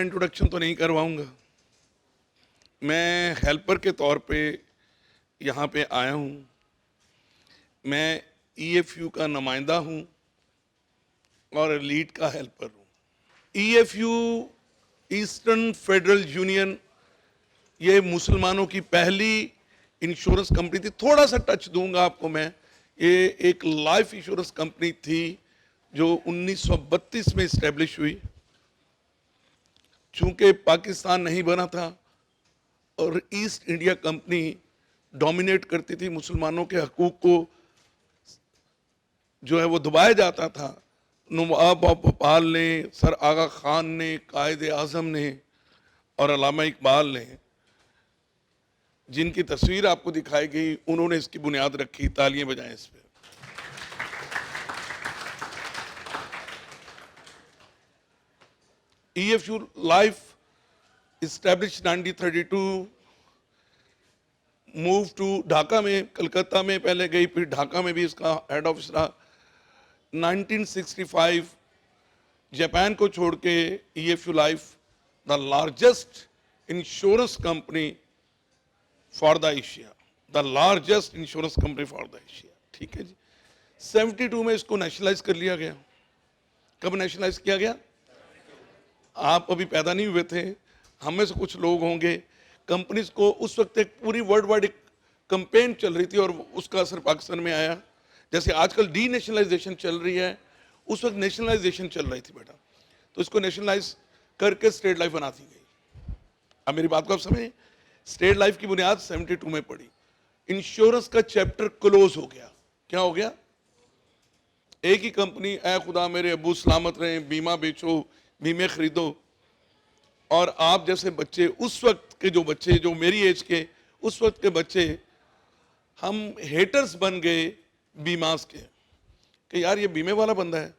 अपना इंट्रोडक्शन तो नहीं करवाऊंगा। मैं हेल्पर के तौर पे यहाँ पे आया हूँ। मैं ईएफयू का नुमाइंदा हूँ और लीड का हेल्पर हूँ। ईएफयू ईस्टर्न फेडरल यूनियन ये मुसलमानों की पहली इंश्योरेंस कंपनी थी। थोड़ा सा टच दूंगा आपको मैं। ये एक लाइफ इंश्योरेंस कंपनी थी जो 1932 में इस्टेब्लिश हुई। चूंकि पाकिस्तान नहीं बना था और ईस्ट इंडिया कंपनी डोमिनेट करती थी, मुसलमानों के हकूक को जो है वो दबाया जाता था। नवाब भोपाल ने, सर आगा खान ने, कायदे आजम ने और अल्लामा इकबाल ने, जिनकी तस्वीर आपको दिखाई गई, उन्होंने इसकी बुनियाद रखी। तालियां बजाएं इस पे। EFU life established 1932, move to Dhaka में, कलकत्ता में पहले गई, फिर ढाका में भी इसका हेड ऑफिस रहा। 1965 जापान को छोड़ के EFU life the largest insurance company for the Asia, the largest insurance company for the Asia. ठीक है जी। 72 में इसको नेशनलाइज कर लिया गया। कब नेशनलाइज किया गया? आप अभी पैदा नहीं हुए थे। हम में से कुछ लोग होंगे। कंपनीज को उस वक्त एक पूरी वर्ल्ड वाइड एक कंपेन चल रही थी और उसका असर पाकिस्तान में आया। जैसे आजकल डी नेशनलाइजेशन चल रही है, उस वक्त नेशनलाइजेशन चल रही थी बेटा। तो इसको नेशनलाइज करके स्टेट लाइफ बना दी गई। अब मेरी बात को आप समझें। स्टेट लाइफ की बुनियाद 72 में पड़ी। इंश्योरेंस का चैप्टर क्लोज हो गया। क्या हो गया? एक ही कंपनी, ऐ खुदा मेरे अबू सलामत रहे, बीमा बेचो, बीमे खरीदो। और आप जैसे बच्चे, उस वक्त के जो बच्चे, जो मेरी एज के, उस वक्त के बच्चे, हम हेटर्स बन गए बीमास के कि यार ये बीमे वाला बंदा है,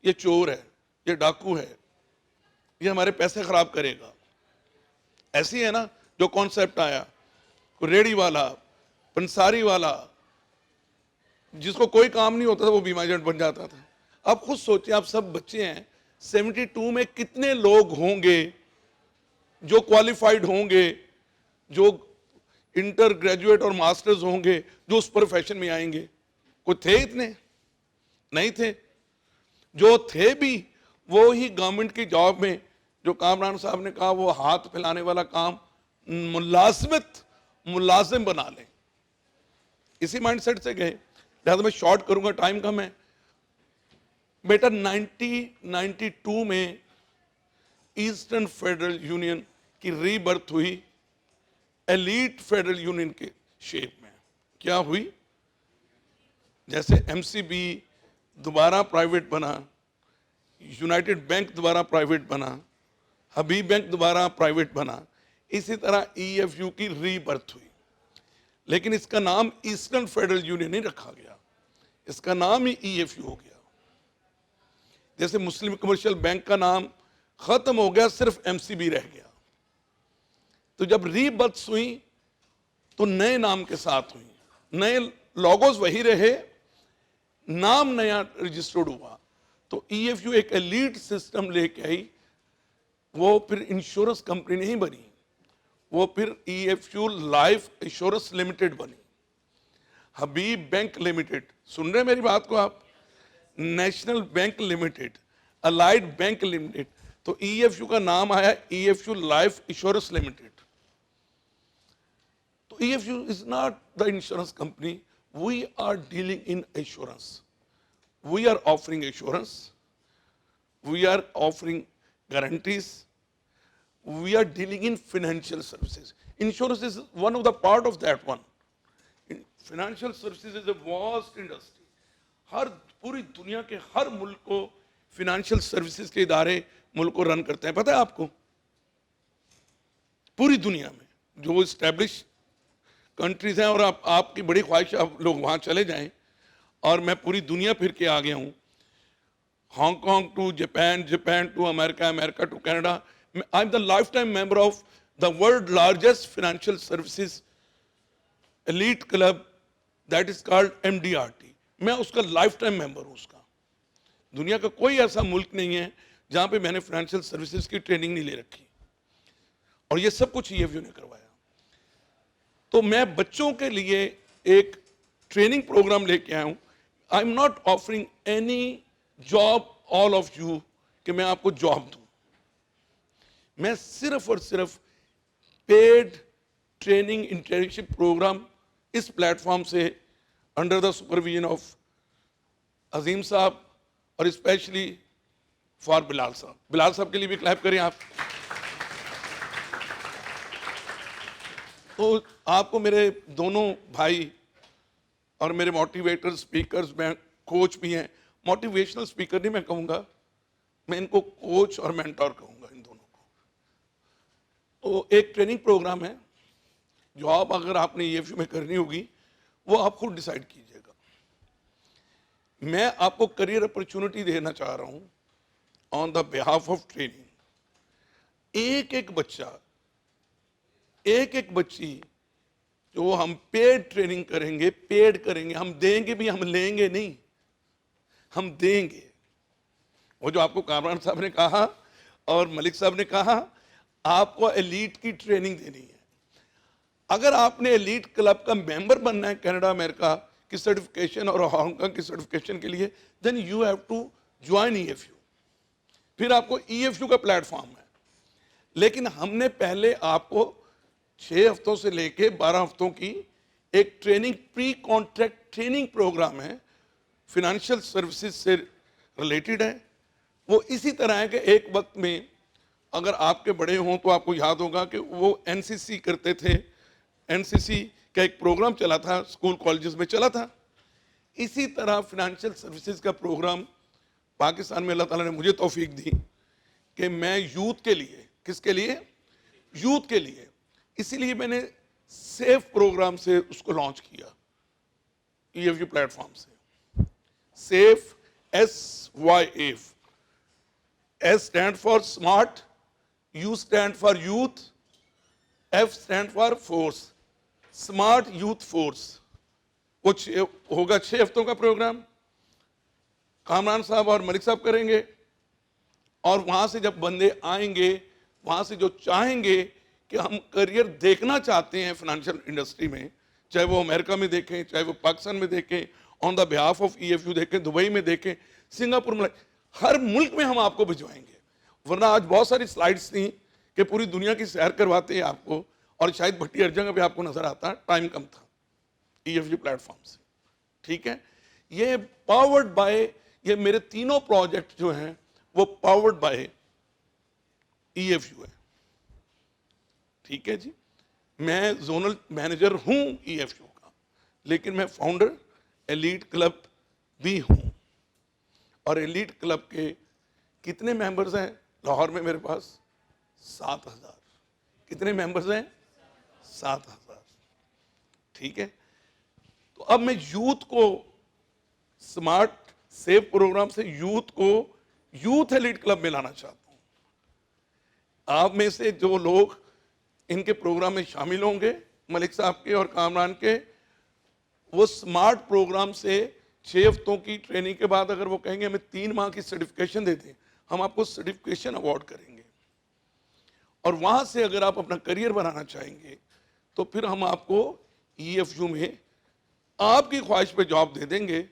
ये चोर है, ये डाकू है, ये हमारे पैसे खराब करेगा। ऐसी है ना जो कॉन्सेप्ट आया। रेडी वाला, पंसारी वाला, जिसको कोई काम नहीं होता था वो बीमा एजेंट बन जाता था। अब खुद सोचिए, आप सब बच्चे हैं, 72 में कितने लोग होंगे जो क्वालिफाइड होंगे, जो इंटर ग्रेजुएट और मास्टर्स होंगे, जो उस प्रोफेशन में आएंगे? कोई थे? इतने नहीं थे। जो थे भी वो ही गवर्नमेंट की जॉब में, जो कामरान साहब ने कहा, वो हाथ फैलाने वाला काम मुलाजिम बना लें, इसी माइंडसेट से गए। लिहाजा मैं शॉर्ट करूंगा, टाइम कम है बेटा। 1992 में ईस्टर्न फेडरल यूनियन की रीबर्थ हुई एलीट फेडरल यूनियन के शेप में। क्या हुई? जैसे एमसीबी दोबारा प्राइवेट बना, यूनाइटेड बैंक दोबारा प्राइवेट बना, हबीब बैंक दोबारा प्राइवेट बना, इसी तरह ईएफयू की रीबर्थ हुई। लेकिन इसका नाम ईस्टर्न फेडरल यूनियन नहीं रखा गया, इसका नाम ही ईएफयू हो गया। जैसे मुस्लिम कमर्शियल बैंक का नाम खत्म हो गया, सिर्फ एमसीबी रह गया। तो जब रीबर्थ हुई तो नए नाम के साथ हुई, नए लोगोस वही रहे, नाम नया रजिस्टर्ड हुआ। तो ईएफयू एक एलीट सिस्टम लेके आई। वो फिर इंश्योरेंस कंपनी नहीं बनी, वो फिर ईएफयू लाइफ इंश्योरेंस लिमिटेड बनी। हबीब बैंक लिमिटेड, सुन रहे मेरी बात को आप? National bank limited, allied bank limited. तो ईएफयू का नाम आया ईएफयू लाइफ इंश्योरेंस लिमिटेड। तो EFU is not the insurance company, we are dealing in insurance, we are offering insurance, we are offering guarantees, we are dealing in financial services. Insurance is one of the part of that one. Financial services is a vast industry. हर पूरी दुनिया के हर मुल्क को financial services के इदारे मुल्क को run करते हैं। पता है आपको? पूरी दुनिया में जो इस्टेब्लिश कंट्रीज हैं, और आपकी बड़ी ख्वाहिश आप लोग वहाँ चले जाएं। और मैं पूरी दुनिया फिर के आ गया हूँ, Hong Kong to Japan, Japan to America, America to Canada. I'm the lifetime member of the world largest financial services elite club that is called MDRT. मैं उसका lifetime member हूँ उसका। दुनिया का कोई ऐसा मुल्क नहीं है जहाँ पे मैंने फाइनेंशियल सर्विसेज की ट्रेनिंग नहीं ले रखी। और ये सब कुछ ईएफयू ने करवाया। तो मैं बच्चों के लिए एक ट्रेनिंग प्रोग्राम लेके आया हूं। I am not offering any job all of you, कि मैं आपको जॉब दूं। मैं सिर्फ और सिर्फ पेड ट्रेनिंग इंटर्नशिप प्रोग्राम इस प्लेटफॉर्म से अंडर द सुपरविजन ऑफ अजीम साहब और स्पेशली फॉर बिलाल साहब। बिलाल साहब के लिए भी क्लैप करें आप। तो आपको मेरे दोनों भाई और मेरे मोटिवेटर स्पीकर्स, मैं कोच भी हैं। मोटिवेशनल स्पीकर नहीं मैं कहूँगा, मैं इनको कोच और मेंटोर कहूँगा इन दोनों को। तो एक ट्रेनिंग प्रोग्राम है, जॉब अगर आपने ईएफयू में करनी होगी वो आप खुद डिसाइड कीजिएगा। मैं आपको करियर अपॉर्चुनिटी देना चाह रहा हूँ on the behalf of training. एक एक बच्चा, एक एक बच्ची जो हम पेड ट्रेनिंग करेंगे, पेड करेंगे, हम देंगे भी, हम लेंगे नहीं, हम देंगे। वो जो आपको कामरान साहब ने कहा और मलिक साहब ने कहा, आपको एलीट की ट्रेनिंग देनी है। अगर आपने एलीट क्लब का मेंबर बनना है कनाडा अमेरिका की सर्टिफिकेशन और हांगकांग की सर्टिफिकेशन के लिए, then you have to join EFU. फिर आपको ईएफयू का प्लेटफॉर्म है। लेकिन हमने पहले आपको 6 हफ्तों से लेके 12 हफ्तों की एक training, pre contract training programme है, फिनेंशियल सर्विसेज से रिलेटेड है। वो इसी तरह है कि एक वक्त में अगर आपके बड़े हों तो आपको याद होगा कि वो एनसीसी करते थे। एनसीसी का एक प्रोग्राम चला था, स्कूल कॉलेजेस में चला था। इसी तरह फिनेंशियल सर्विसेज का प्रोग्राम पाकिस्तान में अल्लाह ताला ने मुझे तौफीक दी कि मैं यूथ के लिए, किसके लिए? यूथ के लिए। इसीलिए मैंने सेफ प्रोग्राम से उसको लॉन्च किया, ईएफयू प्लेटफॉर्म से। Safe, SYF, S stand for smart, U stand for youth, F stand for force, smart youth force. वो होगा 6 हफ्तों का प्रोग्राम। कामरान साहब और मलिक साहब करेंगे, और वहां से जब बंदे आएंगे, वहां से जो चाहेंगे कि हम करियर देखना चाहते हैं फाइनेंशियल इंडस्ट्री में, चाहे वो अमेरिका में देखें, चाहे वो पाकिस्तान में देखें, ऑन द बिहाफ ऑफ ईएफयू देखें, दुबई में देखें, सिंगापुर में, हर मुल्क में हम आपको भिजवाएंगे। वरना आज बहुत सारी स्लाइड्स थी कि पूरी दुनिया की सैर करवाते हैं आपको, और शायद भट्टी हर जगह पे आपको नजर आता, टाइम कम था ईएफयू प्लेटफॉर्म से। ठीक है, ये पावर्ड बाय, ये मेरे तीनों प्रोजेक्ट जो हैं वो पावर्ड बाय ईएफयू है। ठीक है जी, मैं जोनल मैनेजर हूं ईएफयू का, लेकिन मैं फाउंडर एलीट क्लब भी हूं। और एलीट क्लब के कितने मेंबर्स हैं लाहौर में? मेरे पास 7,000। कितने मेंबर्स हैं? 7,000। ठीक है, तो अब मैं यूथ को स्मार्ट सेव प्रोग्राम से यूथ को यूथ एलीट क्लब में लाना चाहता हूं। आप में से जो लोग इनके प्रोग्राम में शामिल होंगे, मलिक साहब के और कामरान के, वो स्मार्ट प्रोग्राम से 6 हफ्तों की ट्रेनिंग के बाद अगर वो कहेंगे हमें 3 माह की सर्टिफिकेशन दे दें, हम आपको सर्टिफिकेशन अवार्ड करेंगे। और वहां से अगर आप अपना करियर बनाना चाहेंगे तो फिर हम आपको ईएफयू में आपकी ख्वाहिश पे जॉब दे देंगे।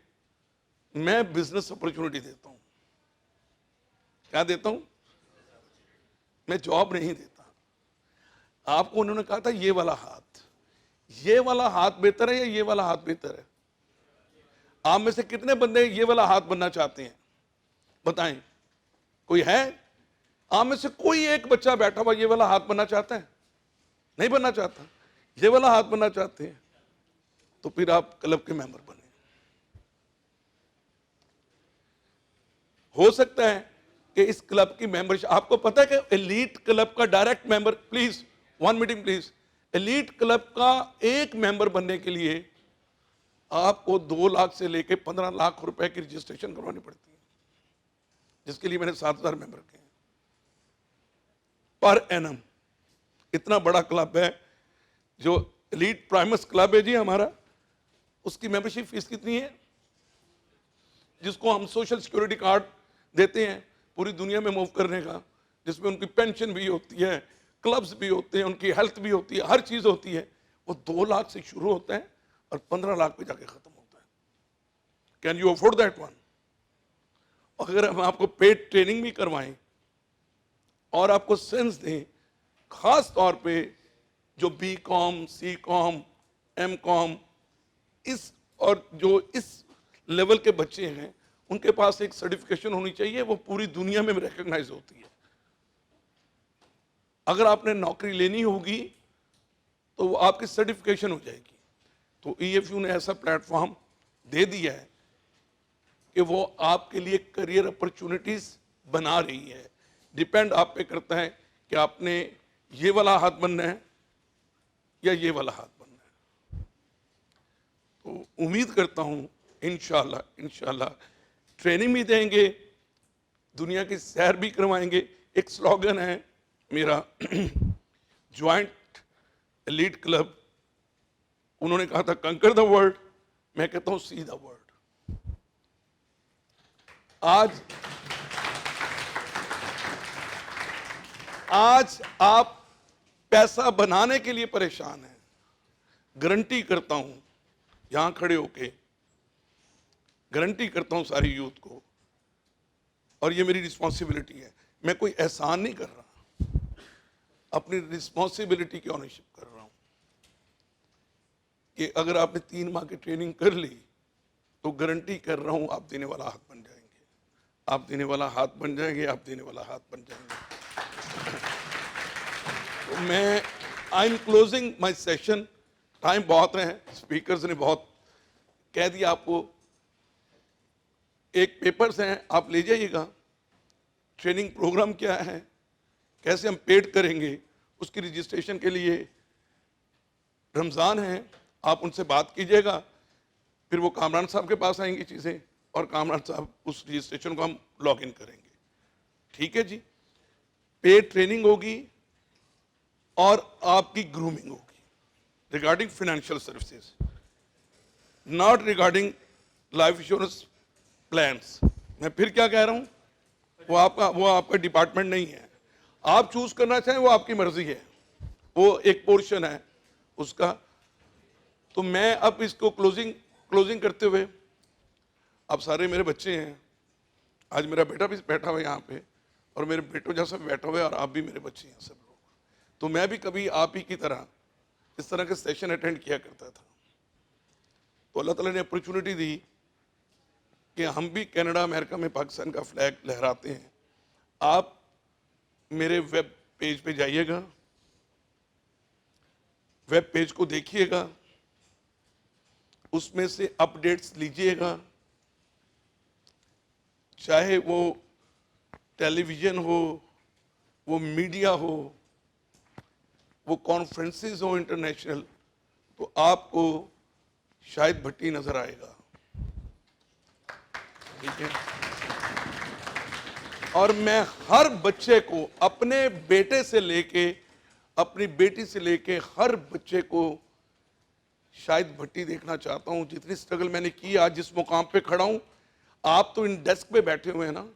मैं बिजनेस अपॉर्चुनिटी देता हूं। क्या देता हूं? मैं जॉब नहीं देता। आपको उन्होंने कहा था ये वाला हाथ, ये वाला हाथ बेहतर है या ये वाला हाथ बेहतर है? आप में से कितने बंदे ये वाला हाथ बनना चाहते हैं? बताएं, कोई है? आप में से कोई एक बच्चा बैठा हुआ ये वाला हाथ बनना चाहता है? नहीं बनना चाहता, ये वाला हाथ बनना चाहते हैं, तो फिर आप क्लब के मेंबर बने। हो सकता है कि इस क्लब की मेंबरशिप, आपको पता है कि एलीट क्लब का direct member, please one meeting please, elite club का एक मेंबर बनने के लिए आपको 2 लाख से लेकर 15 लाख रुपए की रजिस्ट्रेशन करवानी पड़ती है, जिसके लिए मैंने 7,000 मेंबर किए पर एनम। इतना बड़ा क्लब है जो एलीट प्राइमस क्लब है जी हमारा, उसकी मेंबरशिप फीस कितनी है? जिसको हम सोशल सिक्योरिटी कार्ड देते हैं पूरी दुनिया में मूव करने का, जिसमें उनकी पेंशन भी होती है, क्लब्स भी होते हैं, उनकी हेल्थ भी होती है, हर चीज़ होती है। वो 2 लाख से शुरू होता है और 15 लाख पे जाके ख़त्म होता है। Can you afford that one? अगर हम आपको पेड ट्रेनिंग भी करवाएं और आपको सेंस दें, खास तौर पे जो B.Com, C.Com, M.Com इस और जो इस लेवल के बच्चे हैं, उनके पास एक सर्टिफिकेशन होनी चाहिए, वो पूरी दुनिया में रिकॉग्नाइज होती है। अगर आपने नौकरी लेनी होगी तो वो आपकी सर्टिफिकेशन हो जाएगी। तो EFU ने ऐसा प्लेटफॉर्म दे दिया है कि वो आपके लिए करियर अपॉर्चुनिटीज बना रही है। डिपेंड आप पे करता है कि आपने ये वाला हाथ बनना है या ये वाला हाथ बनना है। तो उम्मीद करता हूँ इंशाल्लाह ट्रेनिंग भी देंगे, दुनिया की सैर भी करवाएंगे। एक स्लोगन है मेरा ज्वाइंट एलीट क्लब, उन्होंने कहा था कंकर द वर्ल्ड, मैं कहता हूं सी द वर्ल्ड। आज आप पैसा बनाने के लिए परेशान हैं, गारंटी करता हूं यहां खड़े होके गारंटी करता हूं सारी यूथ को, और ये मेरी रिस्पॉन्सिबिलिटी है। मैं कोई एहसान नहीं कर रहा, अपनी रिस्पॉन्सिबिलिटी की ऑनरशिप कर रहा हूं कि अगर आपने 3 माह की ट्रेनिंग कर ली तो गारंटी कर रहा हूं आप देने वाला हाथ बन जाएंगे, आप देने वाला हाथ बन जाएंगे, आप देने वाला हाथ बन जाएंगे। तो मैं I am closing my session. Time बहुत है, स्पीकर्स ने बहुत कह दिया आपको। एक पेपर्स हैं, आप ले जाइएगा। ट्रेनिंग प्रोग्राम क्या है, कैसे हम पेड करेंगे, उसकी रजिस्ट्रेशन के लिए रमज़ान है, आप उनसे बात कीजिएगा। फिर वो कामरान साहब के पास आएंगी चीज़ें और कामरान साहब उस रजिस्ट्रेशन को हम लॉग इन करेंगे। ठीक है जी। पेड ट्रेनिंग होगी और आपकी ग्रूमिंग होगी regarding financial services, not regarding life insurance plans. मैं फिर क्या कह रहा हूं, वो आपका डिपार्टमेंट नहीं है। आप चूज करना चाहें वो आपकी मर्जी है, वो एक पोर्शन है उसका। तो मैं अब इसको क्लोजिंग करते हुए, आप सारे मेरे बच्चे हैं, आज मेरा बेटा भी बैठा हुआ है यहाँ पे और मेरे बेटों जैसा भी बैठा हुआ है, और आप भी मेरे बच्चे हैं सब लोग। तो मैं भी कभी आप ही की तरह इस तरह के सेशन अटेंड किया करता था। तो अल्लाह ताला ने अपॉर्चुनिटी दी कि हम भी कनाडा अमेरिका में पाकिस्तान का फ्लैग लहराते हैं। आप मेरे वेब पेज पे जाइएगा, वेब पेज को देखिएगा, उसमें से अपडेट्स लीजिएगा, चाहे वो टेलीविजन हो, वो मीडिया हो, वो कॉन्फ्रेंसेस हो इंटरनेशनल, तो आपको शाहिद भट्टी नजर आएगा। ठीक है। और मैं हर बच्चे को, अपने बेटे से लेके अपनी बेटी से लेके हर बच्चे को शाहिद भट्टी देखना चाहता हूं। जितनी स्ट्रगल मैंने की, आज जिस मुकाम पे खड़ा हूं, आप तो इन डेस्क पे बैठे हुए हैं ना,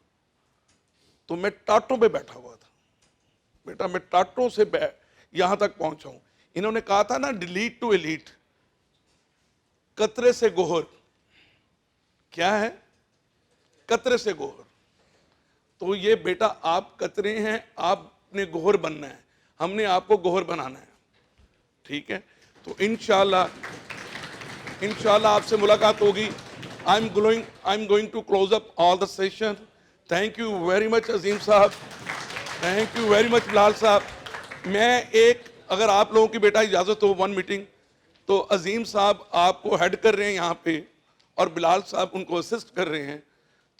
तो मैं टाटों पे बैठा हुआ था बेटा, मैं टाटों से यहां तक पहुंचा हूं। इन्होंने कहा था ना डिलीट टू एलीट, कतरे से गोहर। क्या है? कतरे से गोहर। तो ये बेटा आप कतरे हैं, आपने गोहर बनना है, हमने आपको गोहर बनाना है। ठीक है। तो इंशाल्लाह आपसे मुलाकात होगी। I am going to close up all the session. Thank you very much Azeem sahab, thank you very much Bilal sahab. मैं एक, अगर आप लोगों की बेटा इजाजत हो, 1 मीटिंग, तो अजीम साहब आपको हेड कर रहे हैं यहाँ पे और बिलाल साहब उनको असिस्ट कर रहे हैं।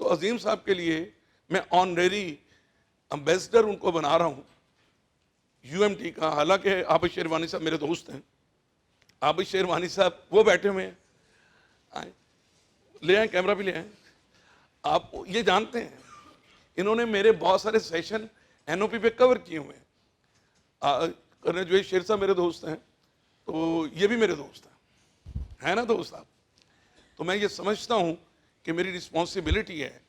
तो अजीम साहब के लिए मैं ऑनरेरी एम्बेसडर उनको बना रहा हूँ UMT का। हालांकि आबिद शेरवानी साहब मेरे दोस्त हैं, आबिद शेरवानी साहब वो बैठे हुए हैं, आए ले आए, कैमरा भी ले आए। आप ये जानते हैं इन्होंने मेरे बहुत सारे सेशन NOP पे कवर किए हुए हैं। कर्नल जो शेर साहब मेरे दोस्त हैं, तो ये भी मेरे दोस्त हैं, है ना दोस्त साहब। तो मैं ये समझता हूं कि मेरी रिस्पॉन्सिबिलिटी है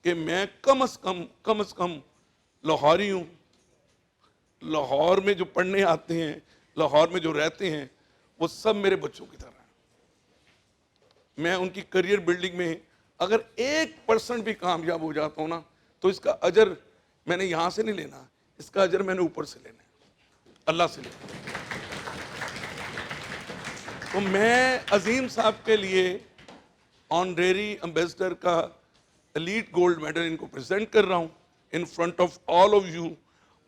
कि मैं कम से कम लाहौरी हूं, लाहौर में जो पढ़ने आते हैं, लाहौर में जो रहते हैं, वो सब मेरे बच्चों की तरह हैं। मैं उनकी करियर बिल्डिंग में अगर 1% भी कामयाब हो जाता हूं ना, तो इसका अजर मैंने यहां से नहीं लेना, इसका अजर मैंने ऊपर से लेना है, अल्लाह से लेना। तो मैं अजीम साहब के लिए ऑनरेरी एम्बेसडर का एलीट गोल्ड मेडल इनको प्रेजेंट कर रहा हूं in front of all of you.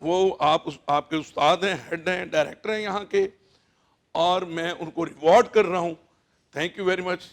वो आपके उस्ताद हैं, हेड हैं, डायरेक्टर हैं यहाँ के, और मैं उनको रिवॉर्ड कर रहा हूं। Thank you very much.